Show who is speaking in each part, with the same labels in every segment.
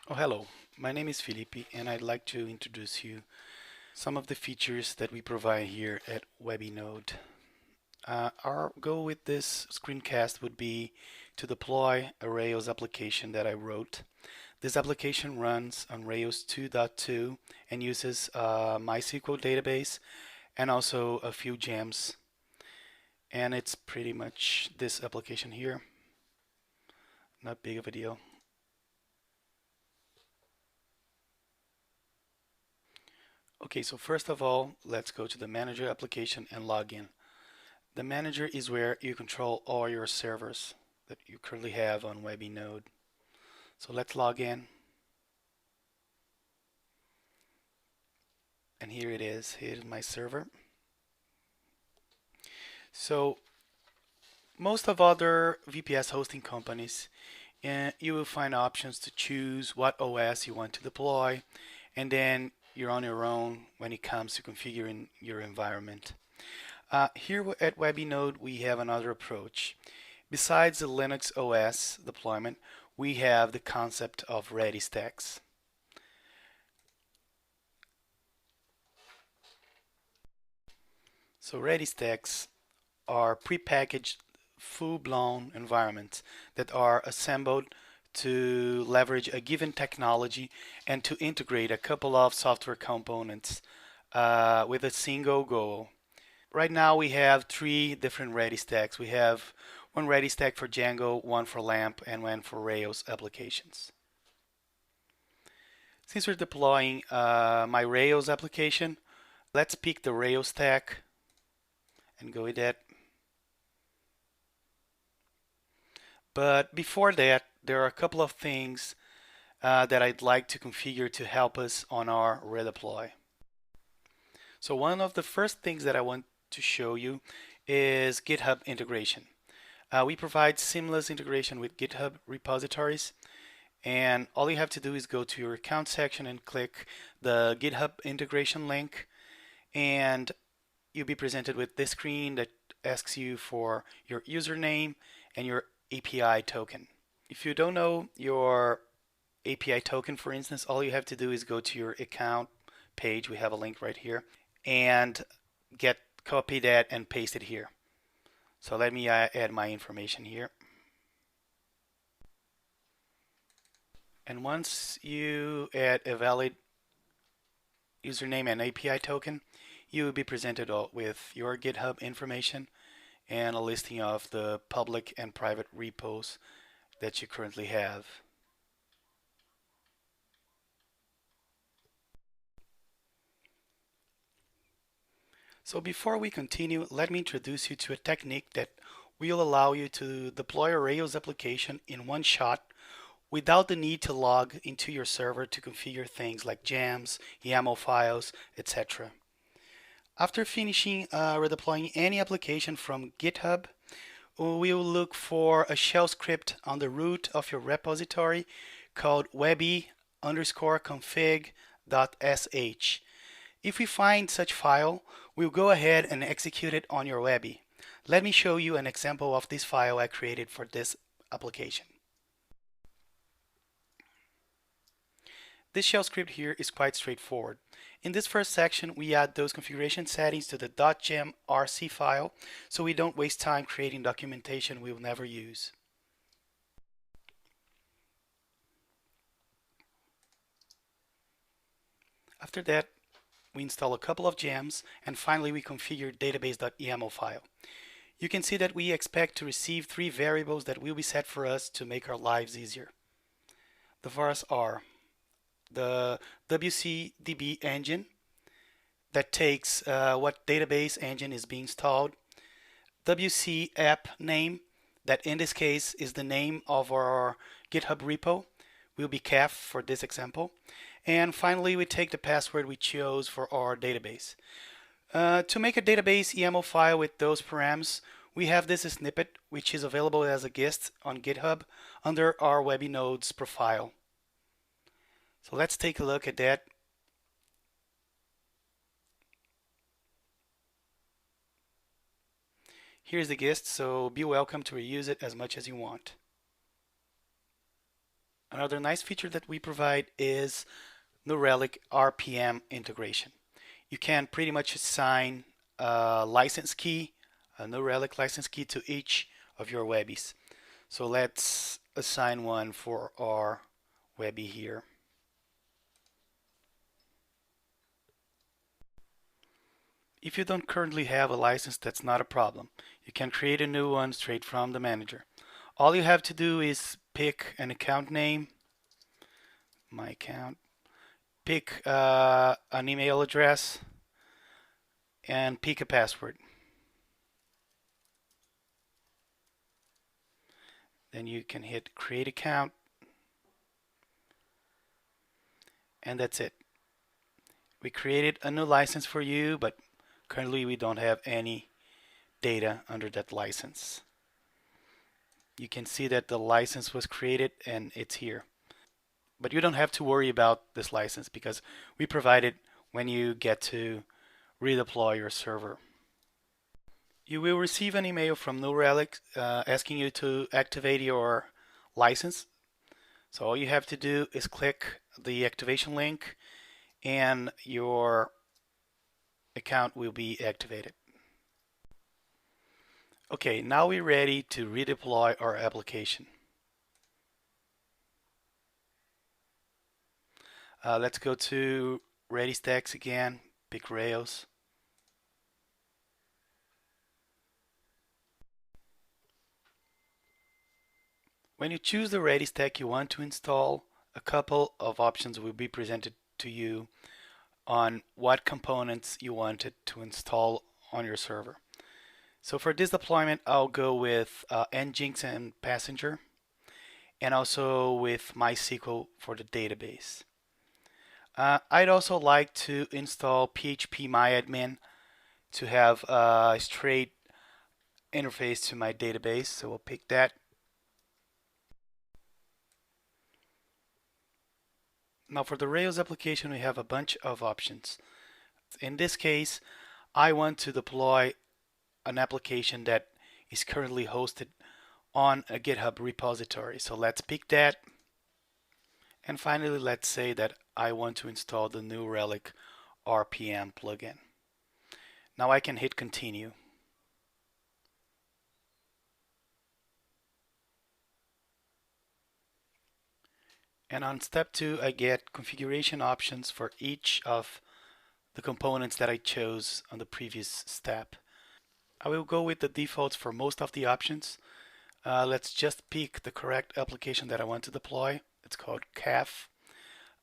Speaker 1: Oh, hello. My name is Felipe, and I'd like to introduce you some of the features that we provide here at Webbynode. Our goal with this screencast would be to deploy a Rails application that I wrote. This application runs on Rails 2.2 and uses a MySQL database and also a few gems. And it's pretty much this application here. Not big of a deal. Okay, so first of all, let's go to the manager application and log in. The manager is where you control all your servers that you currently have on Webbynode. So let's log in. And here it is. Here is my server. So most of other VPS hosting companies, you will find options to choose what OS you want to deploy, and then you're on your own when it comes to configuring your environment. Here at Webbynode, we have another approach. Besides the Linux OS deployment, we have the concept of ReadyStacks. So ReadyStacks are prepackaged, full-blown environments that are assembled to leverage a given technology and to integrate a couple of software components with a single goal. Right now we have three different ReadyStacks. We have one ReadyStack for Django, one for LAMP, and one for Rails applications. Since we're deploying my Rails application, let's pick the Rails stack and go with that. But before that, there are a couple of things that I'd like to configure to help us on our redeploy. So one of the first things that I want to show you is GitHub integration. We provide seamless integration with GitHub repositories, and all you have to do is go to your account section and click the GitHub integration link, and you'll be presented with this screen that asks you for your username and your API token. If you don't know your API token, for instance, all you have to do is go to your account page. We have a link right here, and copy that and paste it here. So let me add my information here. And once you add a valid username and API token, you will be presented with your GitHub information and a listing of the public and private repos that you currently have. So before we continue, let me introduce you to a technique that will allow you to deploy a Rails application in one shot without the need to log into your server to configure things like gems, YAML files, etc. After finishing redeploying any application from GitHub, we will look for a shell script on the root of your repository called webby_config.sh. If we find such file, we'll go ahead and execute it on your Webby. Let me show you an example of this file I created for this application. This shell script here is quite straightforward. In this first section, we add those configuration settings to the .gem.rc file so we don't waste time creating documentation we'll never use. After that, we install a couple of gems, and finally we configure database.yaml file. You can see that we expect to receive three variables that will be set for us to make our lives easier. The vars are the WCDB engine that takes what database engine is being installed, WC app name, that in this case is the name of our GitHub repo, will be caf for this example. And finally, we take the password we chose for our database. To make a database YAML file with those params, we have this snippet, which is available as a gist on GitHub under our Webbinode's profile. So let's take a look at that. Here's the gist, so be welcome to reuse it as much as you want. Another nice feature that we provide is New Relic RPM integration. You can pretty much assign a license key, a New Relic license key to each of your Webbies. So let's assign one for our Webby here. If you don't currently have a license, that's not a problem. You can create a new one straight from the manager. All you have to do is pick an account name, my account, pick an email address, and pick a password. Then you can hit create account, and that's it. We created a new license for you, but currently we don't have any data under that license. You can see that the license was created and it's here. But you don't have to worry about this license because we provide it when you get to redeploy your server. You will receive an email from New Relic asking you to activate your license. So all you have to do is click the activation link and your account will be activated. Okay, now we're ready to redeploy our application. Let's go to ReadyStacks again, pick Rails. When you choose the ReadyStack you want to install, a couple of options will be presented to you on what components you wanted to install on your server. So for this deployment, I'll go with Nginx and Passenger, and also with MySQL for the database. I'd also like to install phpMyAdmin to have a straight interface to my database, so we'll pick that. Now for the Rails application, we have a bunch of options. In this case, I want to deploy an application that is currently hosted on a GitHub repository. So let's pick that. And finally, let's say that I want to install the New Relic RPM plugin. Now I can hit continue. And on step 2, I get configuration options for each of the components that I chose on the previous step. I will go with the defaults for most of the options. Let's just pick the correct application that I want to deploy. It's called CAF.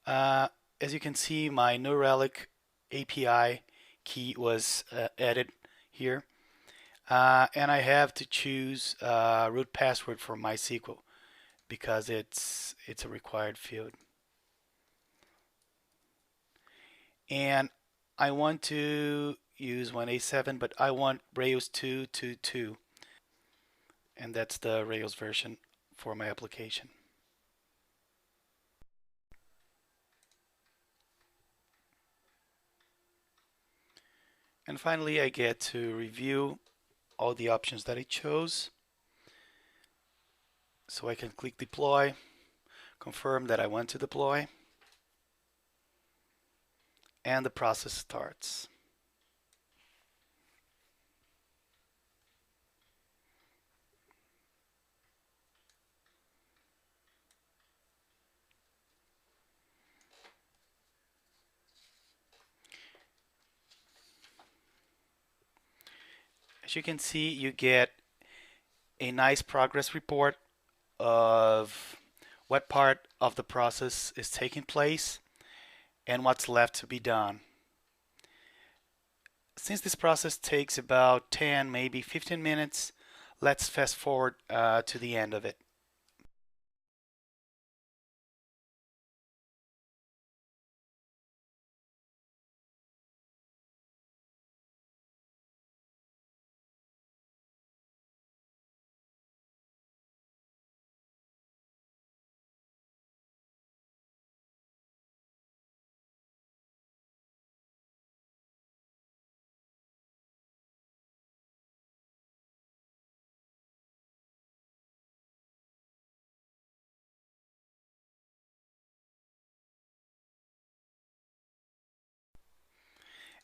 Speaker 1: As you can see, my New Relic API key was added here. And I have to choose root password for MySQL because it's a required field. And I want to use 1.8.7, but I want Rails 2.2.2, and that's the Rails version for my application. And finally, I get to review all the options that I chose. So I can click deploy, confirm that I want to deploy, and the process starts. As you can see, you get a nice progress report of what part of the process is taking place and what's left to be done. Since this process takes about 10, maybe 15 minutes, let's fast forward to the end of it.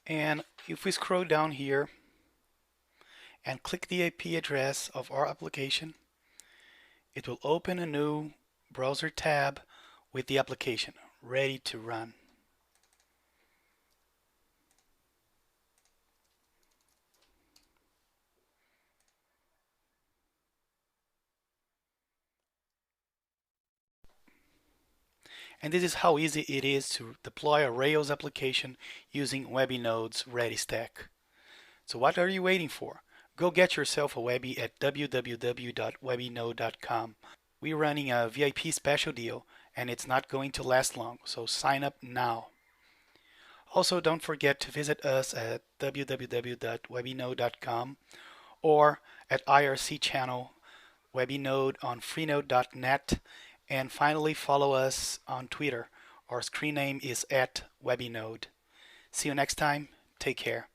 Speaker 1: And if we scroll down here and click the IP address of our application, it will open a new browser tab with the application ready to run. And this is how easy it is to deploy a Rails application using Webbynode ReadyStack. So what are you waiting for? Go get yourself a Webby at www.webbynode.com. We're running a VIP special deal and it's not going to last long, so sign up now. Also, don't forget to visit us at www.webbynode.com or at IRC channel Webbynode on freenode.net, and finally follow us on Twitter. Our screen name is @Webbynode. See you next time. Take care.